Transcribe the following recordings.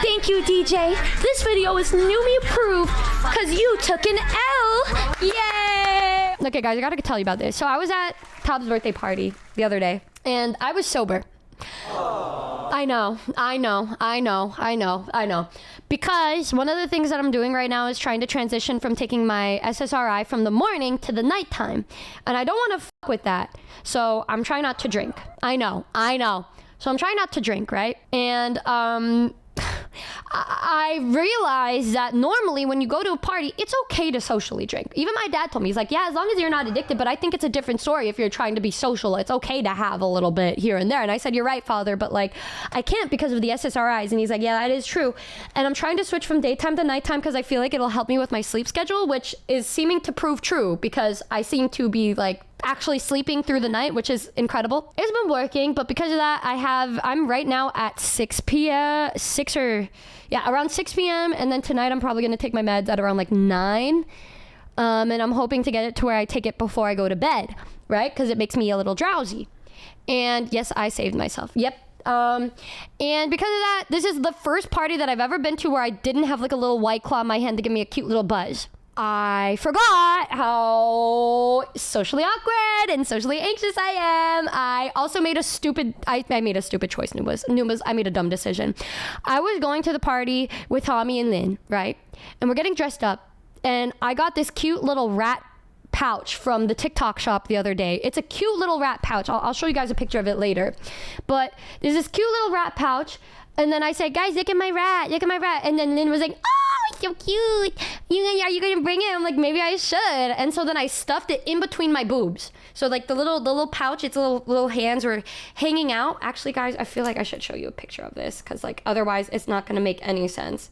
Thank you, Deejay. This video is Numi approved because you took an L. Yay! Okay, guys, I gotta tell you about this. So I was at Tobs Birthday Party the other day, and I was sober. I know. Because one of the things that I'm doing right now is trying to transition from taking my SSRI from the morning to the nighttime. And I don't want to fuck with that. So I'm trying not to drink. I know. So I'm trying not to drink, right? And I realized that normally when you go to a party, it's okay to socially drink. Even my dad told me, he's like, yeah, as long as you're not addicted, but I think it's a different story if you're trying to be social. It's okay to have a little bit here and there. And I said, you're right, father, but like, I can't because of the SSRIs. And he's like, yeah, that is true. And I'm trying to switch from daytime to nighttime because I feel like it'll help me with my sleep schedule, which is seeming to prove true because I seem to be like actually sleeping through the night, which is incredible. It's been working, but because of that, I'm right now at 6 p.m. around 6 p.m. And then tonight I'm probably going to take my meds at around like 9. And I'm hoping to get it to where I take it before I go to bed, right? Because it makes me a little drowsy. And yes, I saved myself. Yep. And because of that, this is the first party that I've ever been to where I didn't have like a little White Claw in my hand to give me a cute little buzz. I forgot how socially awkward and socially anxious I am. I also made a stupid choice, Numas. I made a dumb decision. I was going to the party with Tommy and Lynn, right? And we're getting dressed up. And I got this cute little rat pouch from the TikTok shop the other day. It's a cute little rat pouch. I'll show you guys a picture of it later. But there's this cute little rat pouch. And then I said, guys, look at my rat. And then Lynn was like, oh, it's so cute. Are you going to bring it? I'm like, maybe I should. And so then I stuffed it in between my boobs. So like the little pouch, its little hands were hanging out. Actually, guys, I feel like I should show you a picture of this because like otherwise it's not going to make any sense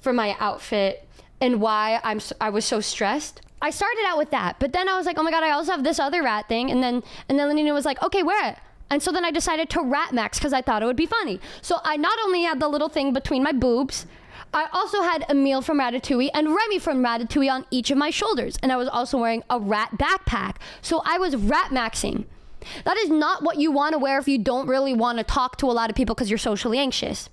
for my outfit and why I was so stressed. I started out with that, but then I was like, oh my God, I also have this other rat thing. And then Lenina was like, okay, wear it. And so then I decided to rat max because I thought it would be funny. So I not only had the little thing between my boobs, I also had Emile from Ratatouille and Remy from Ratatouille on each of my shoulders. And I was also wearing a rat backpack. So I was rat maxing. That is not what you want to wear if you don't really want to talk to a lot of people because you're socially anxious.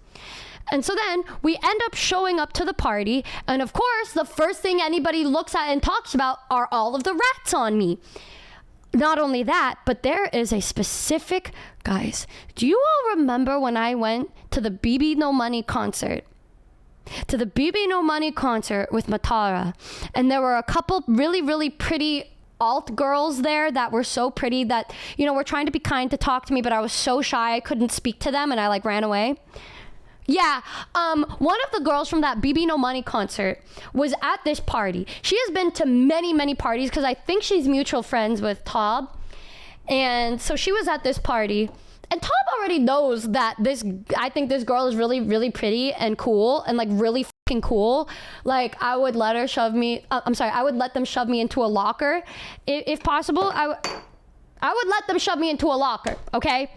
And so then we end up showing up to the party. And of course, the first thing anybody looks at and talks about are all of the rats on me. Not only that, but there is a specific, guys, do you all remember when I went to the BBno Money concert? To the BBno Money concert with Matara. And there were a couple really, really pretty alt girls there that were so pretty that, were trying to be kind to talk to me, but I was so shy I couldn't speak to them and I like ran away. Yeah, one of the girls from that BBno Money concert was at this party. She has been to many, many parties because I think she's mutual friends with Tob. And so she was at this party. And Tob already knows that I think this girl is really, really pretty and cool and like really fucking cool. Like I would let her I would let them shove me into a locker. If possible, I would let them shove me into a locker, okay?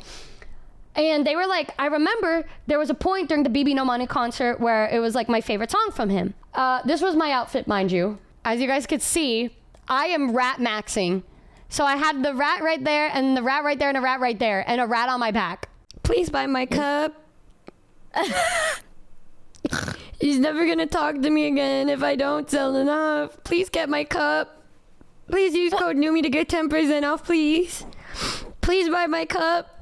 And they were like, I remember there was a point during the BBno Money concert where it was like my favorite song from him. This was my outfit, mind you. As you guys could see, I am rat maxing. So I had the rat right there and the rat right there and a rat right there and a rat on my back. Please buy my cup. He's never gonna talk to me again if I don't sell enough. Please get my cup. Please use code Numi to get 10% off, please. Please buy my cup.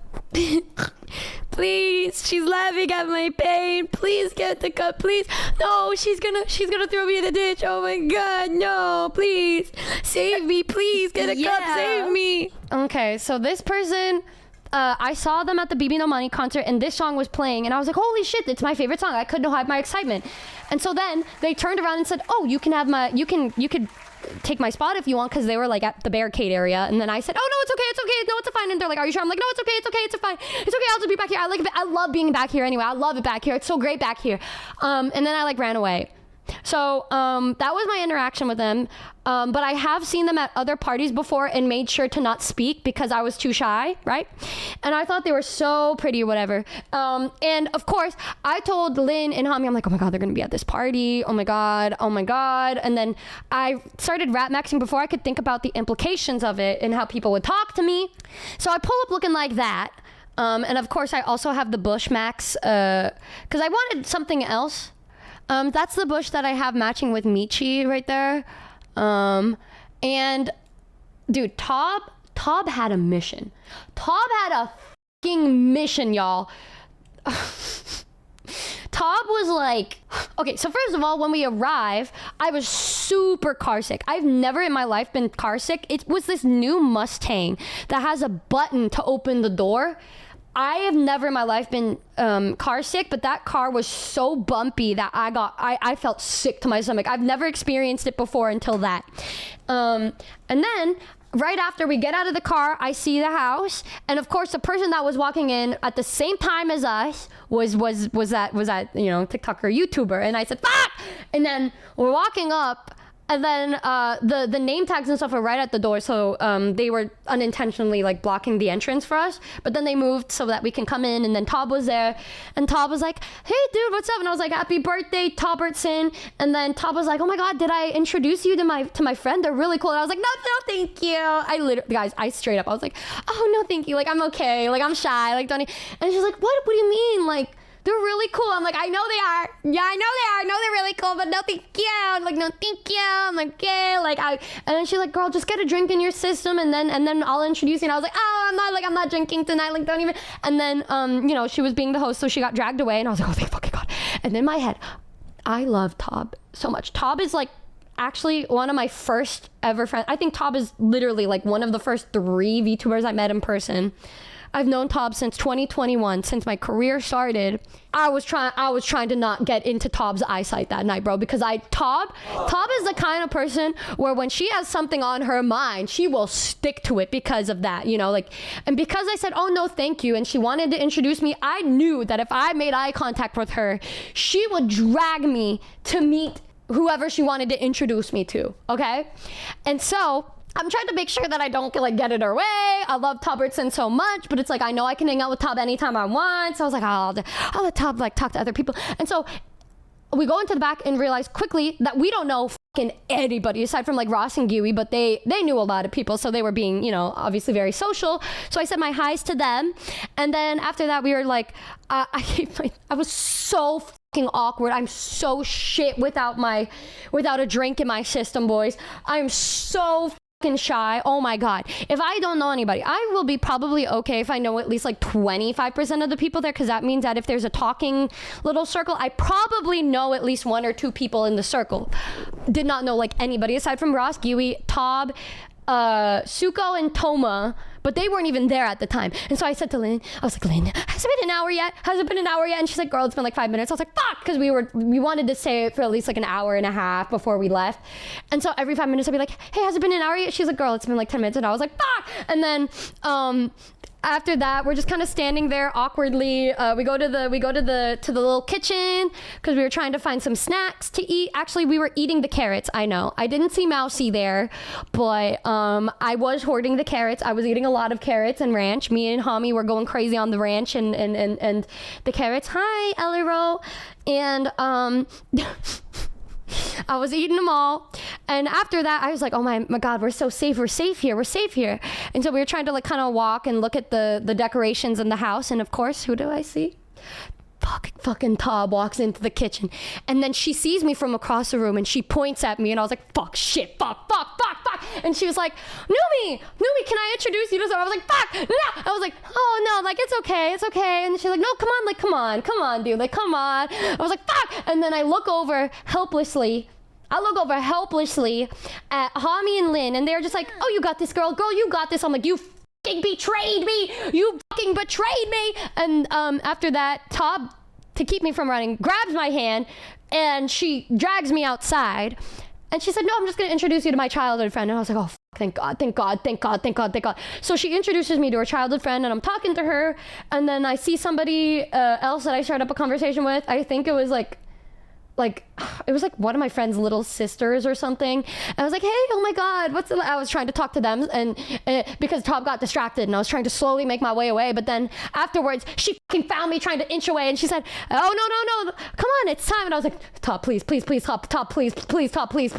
Please, she's laughing at my pain. Please get the cup, please. No, she's gonna throw me in the ditch. Oh my God, no, please save me. Please get a cup, save me. Okay, so this person, I saw them at the BBno Money concert and this song was playing and I was like, holy shit, it's my favorite song. I couldn't hide my excitement. And so then they turned around and said, oh, you could take my spot if you want, because they were like at the barricade area. And then I said, oh no, it's okay, no, it's fine. And they're like, are you sure? I'm like, no, it's fine, it's okay, I'll just be back here. I love being back here anyway. I love it back here, it's so great back here. And then I like ran away. So that was my interaction with them. But I have seen them at other parties before and made sure to not speak because I was too shy, right? And I thought they were so pretty or whatever. And of course, I told Lynn and Hami, I'm like, oh my God, they're gonna be at this party. Oh my God. And then I started rat maxing before I could think about the implications of it and how people would talk to me. So I pull up looking like that. And of course, I also have the bush Max because I wanted something else. That's the bush that I have matching with Michi right there. And dude, Tob had a mission. Tob had a fucking mission, y'all. Tob was like, okay, so first of all, when we arrive, I was super car sick. I've never in my life been car sick. It was this new Mustang that has a button to open the door. I have never in my life been car sick, but that car was so bumpy that I felt sick to my stomach. I've never experienced it before until that. And then right after we get out of the car, I see the house, and of course the person that was walking in at the same time as us was that TikToker YouTuber, and I said fuck, and then we're walking up. And then the name tags and stuff are right at the door, so they were unintentionally like blocking the entrance for us. But then they moved so that we can come in. And then Tob was there, and Tob was like, "Hey, dude, what's up?" And I was like, "Happy birthday, Tobertson." And then Tob was like, "Oh my God, did I introduce you to my friend? They're really cool." And I was like, "No, thank you." I straight up, I was like, "Oh no, thank you. Like I'm okay. Like I'm shy. Like don't." And she's like, "What? What do you mean? Like?" They're really cool. I'm like, I know they are. Yeah, I know they are. I know they're really cool, but no thank you. I'm like, no thank you. I'm like, okay. And then she's like, girl, just get a drink in your system and then I'll introduce you. And I was like, oh, I'm not drinking tonight. Like, don't even. And then, she was being the host, so she got dragged away. And I was like, oh, thank fucking God. And in my head, I love Tob so much. Tob is like actually one of my first ever friends. I think Tob is literally like one of the first 3 VTubers I met in person. I've known Tob since 2021, since my career started. I was trying to not get into Tob's eyesight that night, bro, because Tob is the kind of person where when she has something on her mind, she will stick to it because of that, and because I said, oh no, thank you, and she wanted to introduce me, I knew that if I made eye contact with her, she would drag me to meet whoever she wanted to introduce me to, okay? And so I'm trying to make sure that I don't get in her way. I love Tobertson so much, but it's like I know I can hang out with Tob anytime I want. So I was like, I'll let Tob talk to other people. And so we go into the back and realize quickly that we don't know fucking anybody aside from Ross and Gui, but they knew a lot of people, so they were being obviously very social. So I said my highs to them, and then after that we were like, I was so fucking awkward. I'm so shit without a drink in my system, boys. I'm so shy. Oh my God. If I don't know anybody, I will be probably okay if I know at least 25% of the people there, because that means that if there's a talking little circle, I probably know at least 1 or 2 people in the circle. Did not know anybody aside from Ross, Gui, Tob, Suko, and Toma, but they weren't even there at the time. And so I said to Lynn, I was like, Lynn, has it been an hour yet? And she's like, girl, it's been 5 minutes. I was like, fuck, because we wanted to stay for at least an hour and a half before we left. And so every 5 minutes I'd be like, hey, has it been an hour yet? She's like, girl, it's been 10 minutes. And I was like, fuck. And then after that, we're just kind of standing there awkwardly. We go to the little kitchen because we were trying to find some snacks to eat. Actually, we were eating the carrots. I know I didn't see Mousy there, but I was hoarding the carrots. I was eating a lot of carrots and ranch. Me and Hami were going crazy on the ranch and the carrots. Hi, Elero. And I was eating them all, and after that I was like, oh my God, we're so safe. We're safe here. And so we were trying to kind of walk and look at the decorations in the house, and of course, who do I see? Fucking Tob walks into the kitchen, and then she sees me from across the room and she points at me, and I was like, fuck, shit, fuck. And she was like, Numi, can I introduce you to someone? I was like, fuck, no. I was like, oh no, it's okay. And she's like, no, come on, dude, come on. I was like, fuck. And then I look over helplessly at Hami and Lynn, and they're just like, oh, you got this, girl, you got this. I'm like, you fucking betrayed me. And after that, Tob, to keep me from running, grabs my hand and she drags me outside, and she said, no, I'm just gonna introduce you to my childhood friend. And I was like, oh, thank God. So she introduces me to her childhood friend, and I'm talking to her, and then I see somebody else that I started up a conversation with. I think it was like, it was like one of my friend's little sisters or something. And I was like, hey, oh my God, I was trying to talk to them, and because Tob got distracted, and I was trying to slowly make my way away. But then afterwards, she fucking found me trying to inch away, and she said, oh, no, come on, it's time. And I was like, Tob, please, Tob, please, Tob, please.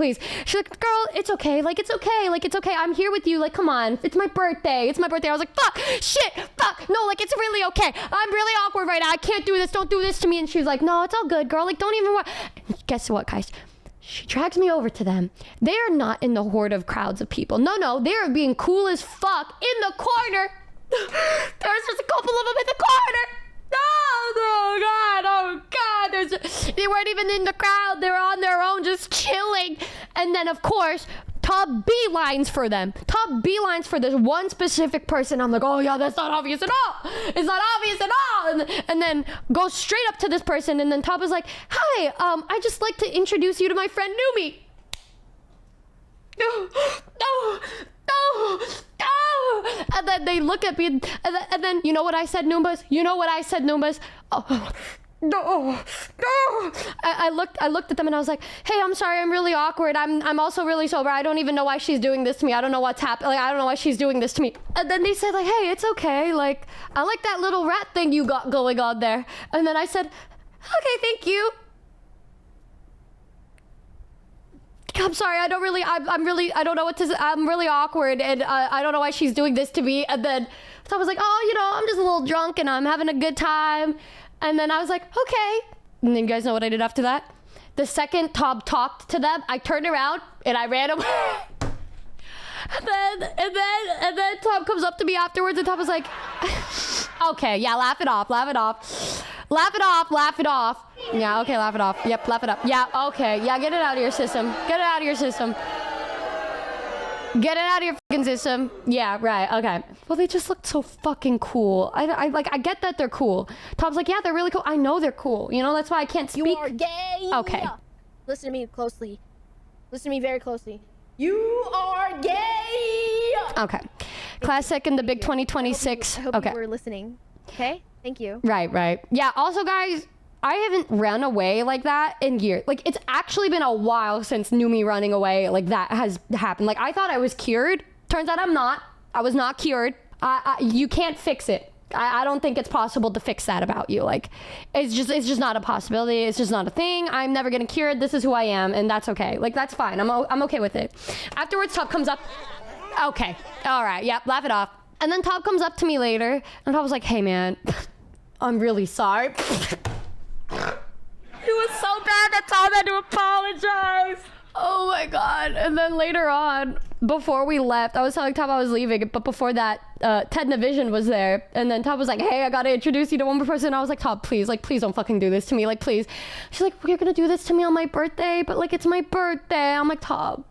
She's like, girl, it's okay. Like, it's okay. Like, it's okay. I'm here with you. Like, come on. It's my birthday. I was like, fuck, shit, fuck. No, like, it's really okay. I'm really awkward right now. I can't do this. Don't do this to me. And she was like, no, it's all good, girl. Like, don't even worry. Guess what, guys? She drags me over to them. They are not in the horde of crowds of people. No, they are being cool as fuck in the corner. There's just a couple of them in the corner. Oh God. They weren't even in the crowd. They were on their own, just chilling. And then, of course, Tob beelines for them. Tob beelines for this one specific person. I'm like, oh yeah, that's not obvious at all. It's not obvious at all. And then goes straight up to this person. And then Tob is like, hi, I just like to introduce you to my friend Numi. No. And then they look at me, and then you know what I said, Noombas? Oh. No. I looked at them and I was like, hey, I'm sorry, I'm really awkward. I'm also really sober. I don't even know why she's doing this to me. I don't know what's happening. Like, I don't know why she's doing this to me. And then they said like, hey, it's okay. Like, I like that little rat thing you got going on there. And then I said, okay, thank you. I'm sorry, I don't know what to say. I'm really awkward, and I don't know why she's doing this to me. And then I was like, oh, I'm just a little drunk and I'm having a good time. And then I was like, okay. And then you guys know what I did after that? The second Tob talked to them, I turned around and I ran away. and then Tob comes up to me afterwards, and Tob was like, okay, yeah, laugh it off. Yeah, okay, laugh it off. Yep, laugh it up. Yeah, okay. Yeah, get it out of your system. Get it out of your fucking system. Yeah, right. Okay. Well, they just looked so fucking cool. I get that they're cool. Tob's like, yeah, they're really cool. I know they're cool. That's why I can't speak. You are gay. Okay. Listen to me closely. Listen to me very closely. You are gay. Okay. Classic in the big 2026. I hope okay. you were listening. Okay? Thank you. Right. Yeah, also, guys, I haven't run away like that in years. Like, it's actually been a while since Numi running away like that has happened. Like, I thought I was cured. Turns out I'm not. I was not cured. You can't fix it. I don't think it's possible to fix that about you. Like, it's just not a possibility. It's just not a thing. I'm never getting cured. This is who I am, and that's okay. Like, that's fine. I'm okay with it. Afterwards, Tob comes up. Okay. All right. Yep. Laugh it off. And then Tob comes up to me later, and Tob was like, hey, man, I'm really sorry. It was so bad that Tob had to apologize. Oh my God. And then later on, before we left, I was telling Tob I was leaving, but before that, Ted Nivision was there. And then Tob was like, hey, I gotta introduce you to one more person. And I was like, Tob, please don't fucking do this to me. Like, please. She's like, you're gonna do this to me on my birthday? But like, it's my birthday. I'm like, Tob,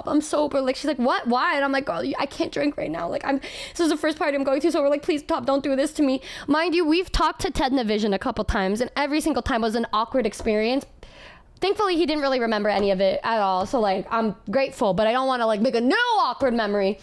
I'm sober. Like, she's like, what? Why? And I'm like, girl, I can't drink right now. Like, this is the first party I'm going to, so we're like, please, Tob, don't do this to me. Mind you, we've talked to Ted Nivision a couple times, and every single time was an awkward experience. Thankfully, he didn't really remember any of it at all, so like, I'm grateful, but I don't want to like make a new awkward memory.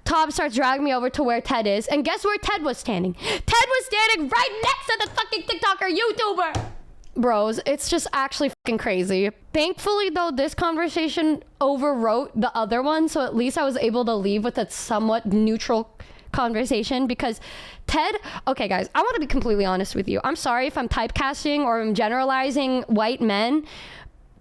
Tob starts dragging me over to where Ted is, and guess where Ted was standing? Ted was standing right next to the fucking TikToker YouTuber. Bros, it's just actually fucking crazy. Thankfully, though, this conversation overwrote the other one, so at least I was able to leave with a somewhat neutral conversation, because Ted, okay guys, I want to be completely honest with you. I'm sorry if I'm typecasting or I'm generalizing white men,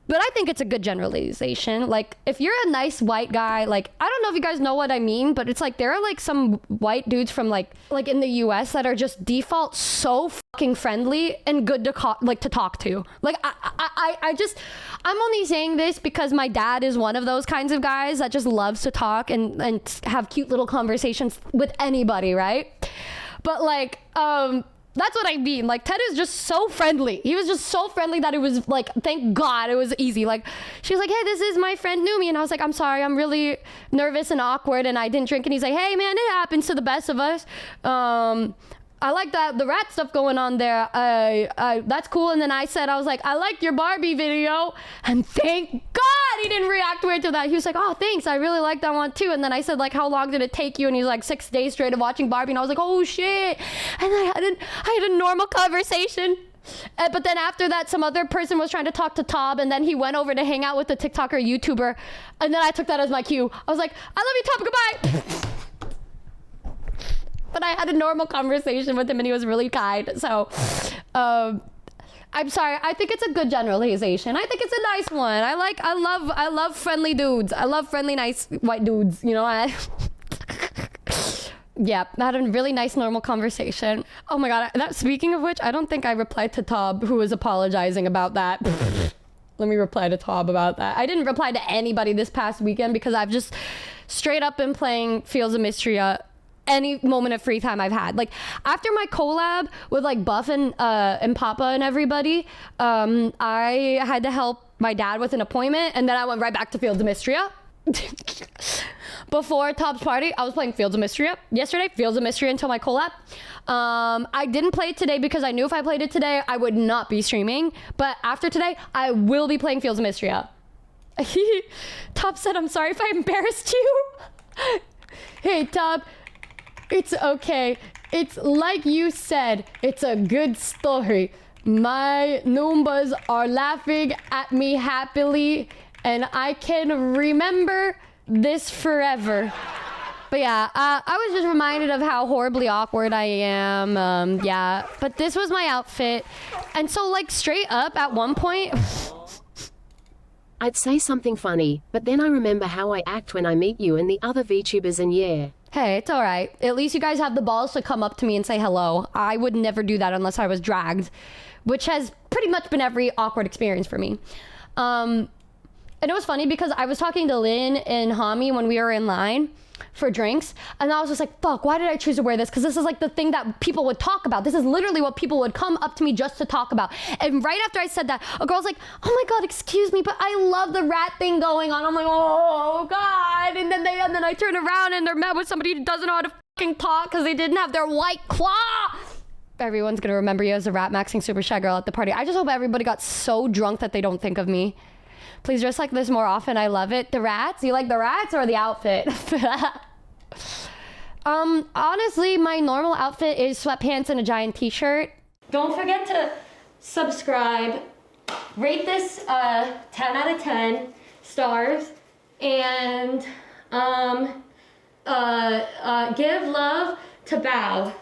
but I think it's a good generalization. Like, if you're a nice white guy, like, I don't know if you guys know what I mean, but it's like there are like some white dudes from like in the US that are just default so fucking friendly and good to talk to. Like, I'm only saying this because my dad is one of those kinds of guys that just loves to talk and have cute little conversations with anybody, right? But like, that's what I mean. Like, Ted is just so friendly. He was just so friendly that it was like, thank God it was easy. Like, she was like, hey, this is my friend Numi. And I was like, I'm sorry, I'm really nervous and awkward and I didn't drink. And he's like, hey man, it happens to the best of us. I like the rat stuff going on there. That's cool. And then I was like, I liked your Barbie video. And thank God he didn't react weird to that. He was like, oh, thanks. I really like that one too. And then I said, like, how long did it take you? And he's like, 6 days straight of watching Barbie. And I was like, oh shit. And I had a normal conversation But then after that, some other person was trying to talk to Tob, and then he went over to hang out with the TikToker YouTuber, and then I took that as my cue. I was like, I love you, Tob, goodbye. But I had a normal conversation with him, and he was really kind. So, I'm sorry. I think it's a good generalization. I think it's a nice one. I love friendly dudes. I love friendly, nice white dudes. You know, yeah, I had a really nice, normal conversation. Oh my God. Speaking of which, I don't think I replied to Tob, who was apologizing about that. Let me reply to Tob about that. I didn't reply to anybody this past weekend because I've just straight up been playing Fields of Mystery any moment of free time I've had. Like after my collab with like Buff and Papa and everybody, I had to help my dad with an appointment, and then I went right back to Fields of Mysteria. Before Tobs Party, I was playing Fields of Mysteria. Yesterday, Fields of Mysteria until my collab. I didn't play it today because I knew if I played it today, I would not be streaming. But after today, I will be playing Fields of Mysteria. Tob said, I'm sorry if I embarrassed you. Hey, Tob, it's okay. It's like you said, it's a good story. My Noombas are laughing at me happily, and I can remember this forever. But yeah, I was just reminded of how horribly awkward I am. Yeah, but this was my outfit. And so like straight up at one point, I'd say something funny, but then I remember how I act when I meet you and the other VTubers, and yeah. Hey, it's all right. At least you guys have the balls to come up to me and say hello. I would never do that unless I was dragged, which has pretty much been every awkward experience for me. And it was funny because I was talking to Lynn and Hami when we were in line for drinks, and I was just like, fuck, why did I choose to wear this? Because this is like the thing that people would talk about. This is literally what people would come up to me just to talk about. And right after I said that, a girl's like, oh my God, excuse me, but I love the rat thing going on. I'm like, oh God. And then I turn around and they're met with somebody who doesn't know how to fucking talk because they didn't have their white claw. Everyone's gonna remember you as a rat maxing super shy girl at the party. I just hope everybody got so drunk that they don't think of me. Please dress like this more often. I love it. The rats? You like the rats or the outfit? Honestly, my normal outfit is sweatpants and a giant t-shirt. Don't forget to subscribe. Rate this 10 out of 10 stars. And give love to Bow.